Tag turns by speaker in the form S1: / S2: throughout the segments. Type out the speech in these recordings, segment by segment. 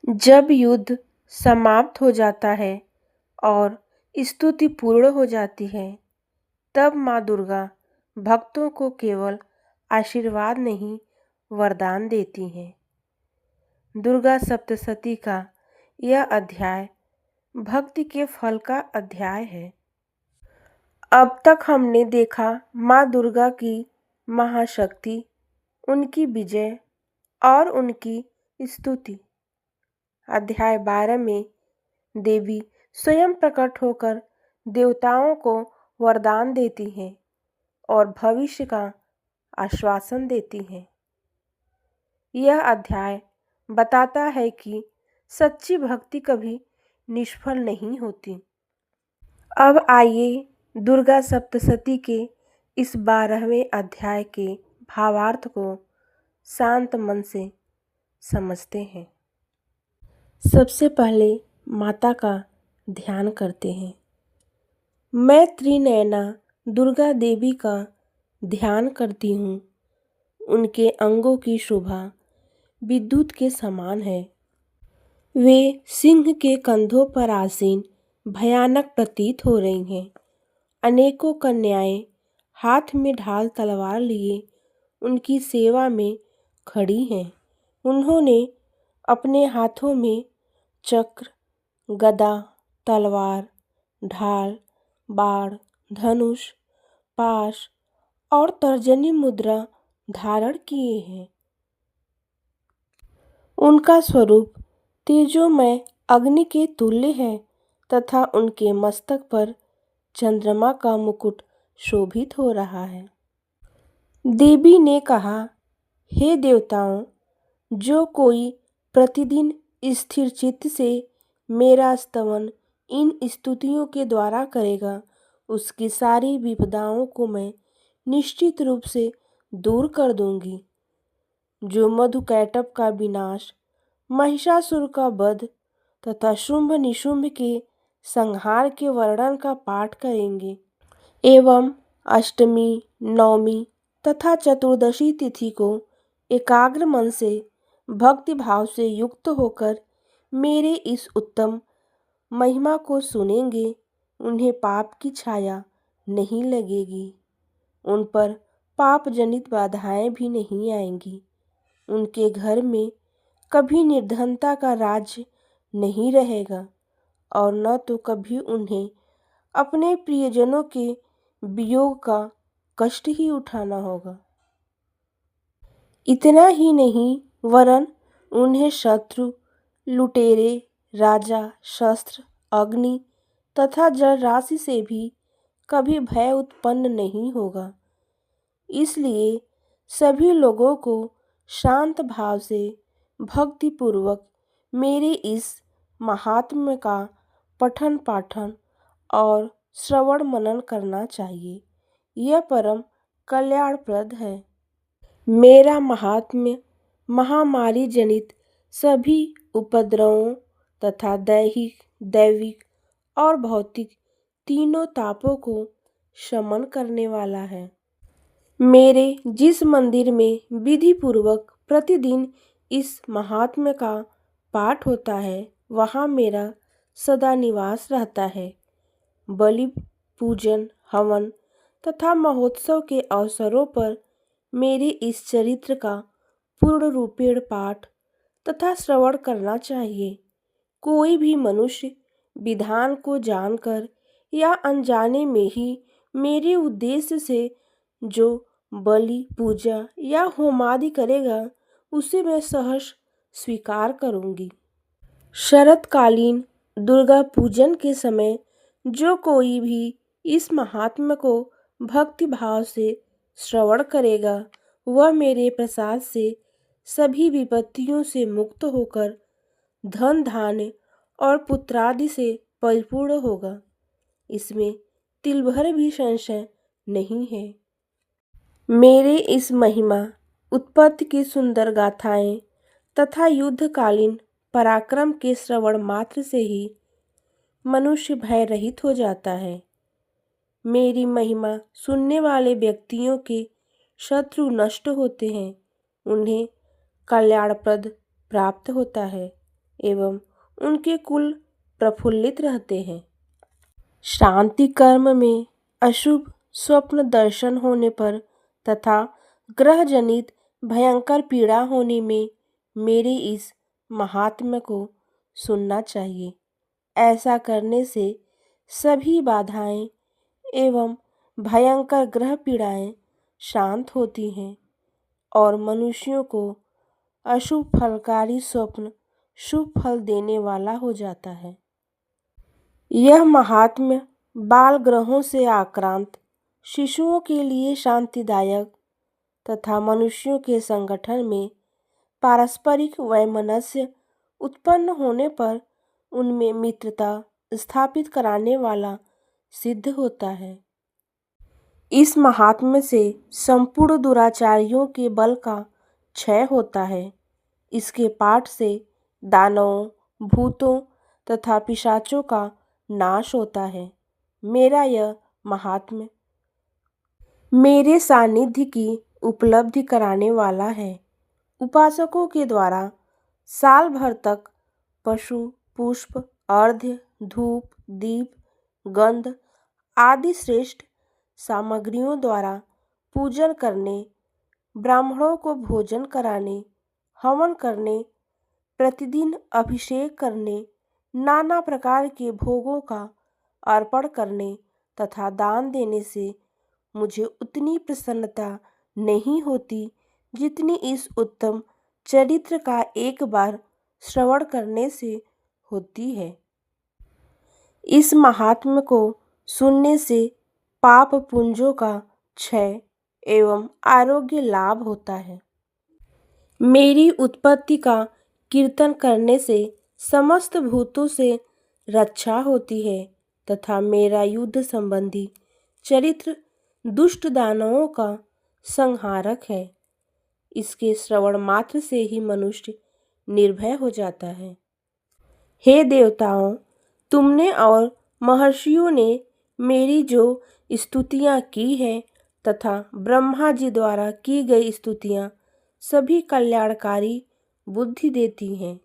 S1: जब युद्ध समाप्त हो जाता है और स्तुति पूर्ण हो जाती है, तब माँ दुर्गा भक्तों को केवल आशीर्वाद नहीं, वरदान देती हैं। दुर्गा सप्तशती का यह अध्याय भक्ति के फल का अध्याय है। अब तक हमने देखा माँ दुर्गा की महाशक्ति, उनकी विजय और उनकी स्तुति। अध्याय 12 में देवी स्वयं प्रकट होकर देवताओं को वरदान देती हैं और भविष्य का आश्वासन देती हैं। यह अध्याय बताता है कि सच्ची भक्ति कभी निष्फल नहीं होती। अब आइए दुर्गा सप्तशती के इस 12वें अध्याय के भावार्थ को शांत मन से समझते हैं। सबसे पहले माता का ध्यान करते हैं। मैं त्रिनयना दुर्गा देवी का ध्यान करती हूँ। उनके अंगों की शोभा विद्युत के समान है। वे सिंह के कंधों पर आसीन भयानक प्रतीत हो रही हैं। अनेकों कन्याएं हाथ में ढाल तलवार लिए उनकी सेवा में खड़ी हैं। उन्होंने अपने हाथों में चक्र, गदा, तलवार, ढाल, बाण, धनुष, पाश और तर्जनी मुद्रा धारण किए हैं। उनका स्वरूप तेजोमय अग्नि के तुल्य है तथा उनके मस्तक पर चंद्रमा का मुकुट शोभित हो रहा है। देवी ने कहा, हे देवताओं, जो कोई प्रतिदिन स्थिर चित्त से मेरा स्तवन इन स्तुतियों के द्वारा करेगा, उसकी सारी विपदाओं को मैं निश्चित रूप से दूर कर दूंगी। जो मधुकैटभ का विनाश, महिषासुर का वध तथा शुंभ निशुंभ के संहार के वर्णन का पाठ करेंगे एवं अष्टमी, नवमी तथा चतुर्दशी तिथि को एकाग्र मन से भक्ति भाव से युक्त होकर मेरे इस उत्तम महिमा को सुनेंगे, उन्हें पाप की छाया नहीं लगेगी। उन पर पाप जनित बाधाएं भी नहीं आएंगी। उनके घर में कभी निर्धनता का राज्य नहीं रहेगा और न तो कभी उन्हें अपने प्रियजनों के वियोग का कष्ट ही उठाना होगा। इतना ही नहीं, वरन उन्हें शत्रु, लुटेरे, राजा, शस्त्र, अग्नि तथा जल राशि से भी कभी भय उत्पन्न नहीं होगा। इसलिए सभी लोगों को शांत भाव से भक्तिपूर्वक मेरे इस महात्म्य का पठन पाठन और श्रवण मनन करना चाहिए। यह परम कल्याणप्रद है। मेरा महात्म्य महामारी जनित सभी उपद्रवों तथा दैहिक, दैविक और भौतिक तीनों तापों को शमन करने वाला है। मेरे जिस मंदिर में विधि पूर्वक प्रतिदिन इस महात्म्य का पाठ होता है, वहाँ मेरा सदा निवास रहता है। बलि, पूजन, हवन तथा महोत्सव के अवसरों पर मेरे इस चरित्र का पूर्ण रूपेण पाठ तथा श्रवण करना चाहिए। कोई भी मनुष्य विधान को जानकर या अनजाने में ही मेरे उद्देश्य से जो बलि, पूजा या होमादि करेगा, उसे मैं सहर्ष स्वीकार करूंगी। शरतकालीन दुर्गा पूजन के समय जो कोई भी इस महात्म्य को भक्ति भाव से श्रवण करेगा, वह मेरे प्रसाद से सभी विपत्तियों से मुक्त होकर धन धान्य और पुत्रादि से परिपूर्ण होगा। इसमें तिल भर भी संशय नहीं है। मेरे इस महिमा, उत्पत्ति की सुंदर गाथाएं तथा युद्धकालीन पराक्रम के श्रवण मात्र से ही मनुष्य भय रहित हो जाता है। मेरी महिमा सुनने वाले व्यक्तियों के शत्रु नष्ट होते हैं, उन्हें कल्याणप्रद प्राप्त होता है एवं उनके कुल प्रफुल्लित रहते हैं। शांति कर्म में अशुभ स्वप्न दर्शन होने पर तथा ग्रह जनित भयंकर पीड़ा होने में मेरे इस महात्म्य को सुनना चाहिए। ऐसा करने से सभी बाधाएं एवं भयंकर ग्रह पीड़ाएं शांत होती हैं और मनुष्यों को अशुभ फलकारी स्वप्न शुभ फल देने वाला हो जाता है। यह महात्म्य बाल ग्रहों से आक्रांत शिशुओं के लिए शांतिदायक तथा मनुष्यों के संगठन में पारस्परिक वैमनस्य उत्पन्न होने पर उनमें मित्रता स्थापित कराने वाला सिद्ध होता है। इस महात्म्य से संपूर्ण दुराचारियों के बल का क्षय होता है। इसके पाठ से दानवों, भूतों तथा पिशाचों का नाश होता है। मेरा यह महात्म्य मेरे सानिध्य की उपलब्धि कराने वाला है। उपासकों के द्वारा साल भर तक पशु, पुष्प, अर्घ्य, धूप, दीप, गंध आदि श्रेष्ठ सामग्रियों द्वारा पूजन करने, ब्राह्मणों को भोजन कराने, हवन करने, प्रतिदिन अभिषेक करने, नाना प्रकार के भोगों का अर्पण करने तथा दान देने से मुझे उतनी प्रसन्नता नहीं होती जितनी इस उत्तम चरित्र का एक बार श्रवण करने से होती है। इस महात्म्य को सुनने से पाप पुंजों का क्षय एवं आरोग्य लाभ होता है। मेरी उत्पत्ति का कीर्तन करने से समस्त भूतों से रक्षा होती है तथा मेरा युद्ध संबंधी चरित्र दुष्ट दानवों का संहारक है। इसके श्रवण मात्र से ही मनुष्य निर्भय हो जाता है। हे देवताओं, तुमने और महर्षियों ने मेरी जो स्तुतियाँ की हैं तथा ब्रह्मा जी द्वारा की गई स्तुतियाँ सभी कल्याणकारी बुद्धि देती हैं।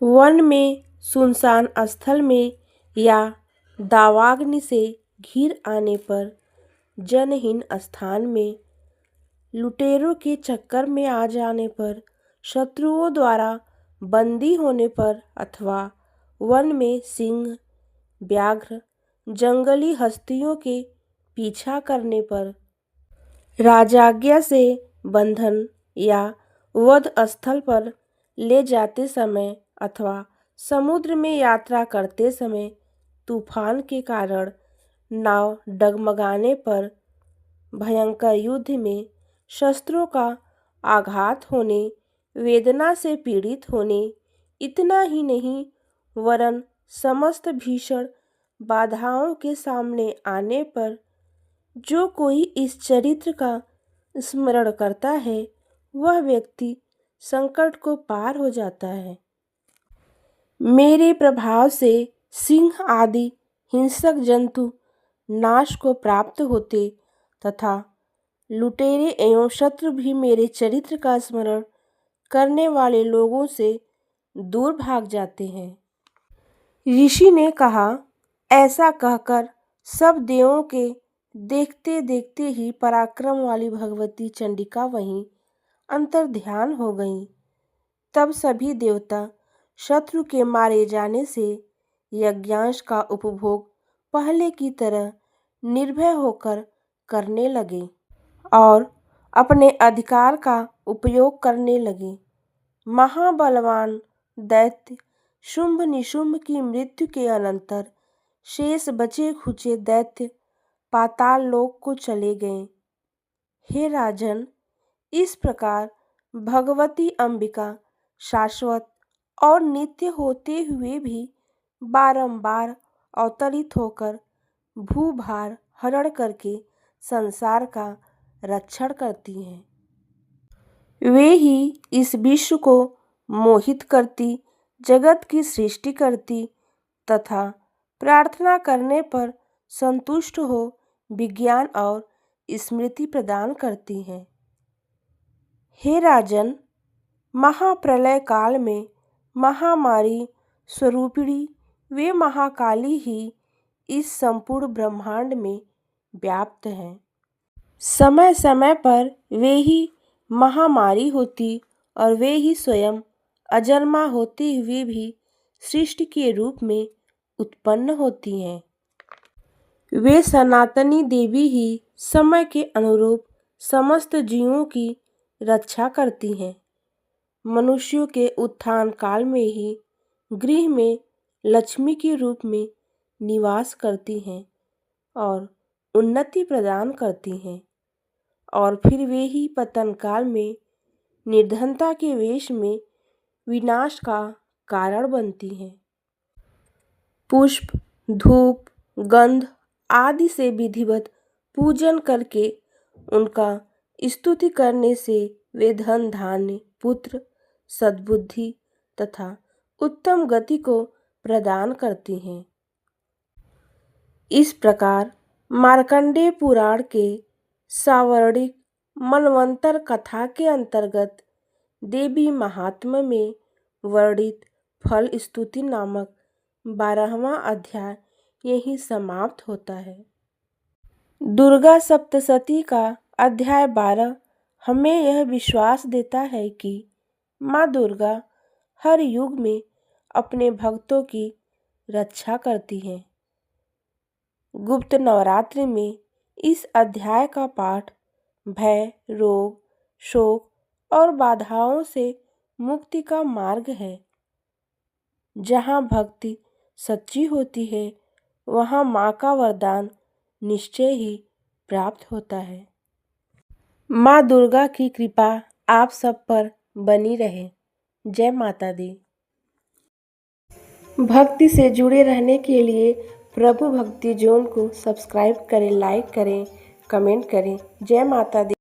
S1: वन में, सुनसान स्थल में या दावाग्नि से घिर आने पर, जनहीन स्थान में, लुटेरों के चक्कर में आ जाने पर, शत्रुओं द्वारा बंदी होने पर अथवा वन में सिंह, व्याघ्र, जंगली हस्तियों के पीछा करने पर, राजाज्ञा से बंधन या वध स्थल पर ले जाते समय अथवा समुद्र में यात्रा करते समय तूफान के कारण नाव डगमगाने पर, भयंकर युद्ध में शस्त्रों का आघात होने, वेदना से पीड़ित होने, इतना ही नहीं वरन समस्त भीषण बाधाओं के सामने आने पर जो कोई इस चरित्र का स्मरण करता है वह व्यक्ति संकट को पार हो जाता है। मेरे प्रभाव से सिंह आदि हिंसक जंतु नाश को प्राप्त होते तथा लुटेरे एवं शत्रु भी मेरे चरित्र का स्मरण करने वाले लोगों से दूर भाग जाते हैं। ऋषि ने कहा, ऐसा कहकर सब देवों के देखते देखते ही पराक्रम वाली भगवती चंडिका वहीं अंतर्ध्यान हो गईं। तब सभी देवता शत्रु के मारे जाने से यज्ञांश का उपभोग पहले की तरह निर्भय होकर करने लगे और अपने अधिकार का उपयोग करने लगे। महाबलवान दैत्य शुंभ निशुंभ की मृत्यु के अनंतर शेष बचे खुचे दैत्य पाताल लोक को चले गए। हे राजन, इस प्रकार भगवती अंबिका शाश्वत और नित्य होते हुए भी बारंबार अवतरित होकर भूभार हरण करके संसार का रक्षण करती हैं। वे ही इस विश्व को मोहित करती, जगत की सृष्टि करती तथा प्रार्थना करने पर संतुष्ट हो विज्ञान और स्मृति प्रदान करती हैं। हे राजन, महाप्रलय काल में महामारी स्वरूपिणी वे महाकाली ही इस संपूर्ण ब्रह्मांड में व्याप्त हैं। समय समय पर वे ही महामारी होती और वे ही स्वयं अजन्मा होते हुए भी सृष्टि के रूप में उत्पन्न होती हैं। वे सनातनी देवी ही समय के अनुरूप समस्त जीवों की रक्षा करती हैं। मनुष्यों के उत्थान काल में ही गृह में लक्ष्मी के रूप में निवास करती हैं और उन्नति प्रदान करती हैं, और फिर वे ही पतन काल में निर्धनता के वेश में विनाश का कारण बनती हैं। पुष्प, धूप, गंध आदि से विधिवत पूजन करके उनका स्तुति करने से वे धन धान्य पुत्र सद्बुद्धि तथा उत्तम गति को प्रदान करती हैं। इस प्रकार मार्कंडेय पुराण के सावर्णिक मनवंतर कथा के अंतर्गत देवी महात्म्य में वर्णित फल स्तुति नामक 12वां अध्याय यही समाप्त होता है। दुर्गा सप्तशती का अध्याय 12 हमें यह विश्वास देता है कि माँ दुर्गा हर युग में अपने भक्तों की रक्षा करती हैं। गुप्त नवरात्रि में इस अध्याय का पाठ भय, रोग, शोक और बाधाओं से मुक्ति का मार्ग है। जहाँ भक्ति सच्ची होती है वहाँ माँ का वरदान निश्चय ही प्राप्त होता है। माँ दुर्गा की कृपा आप सब पर बनी रहे। जय माता दी। भक्ति से जुड़े रहने के लिए प्रभु भक्ति जोन को सब्सक्राइब करें, लाइक करें, कमेंट करें। जय माता दी।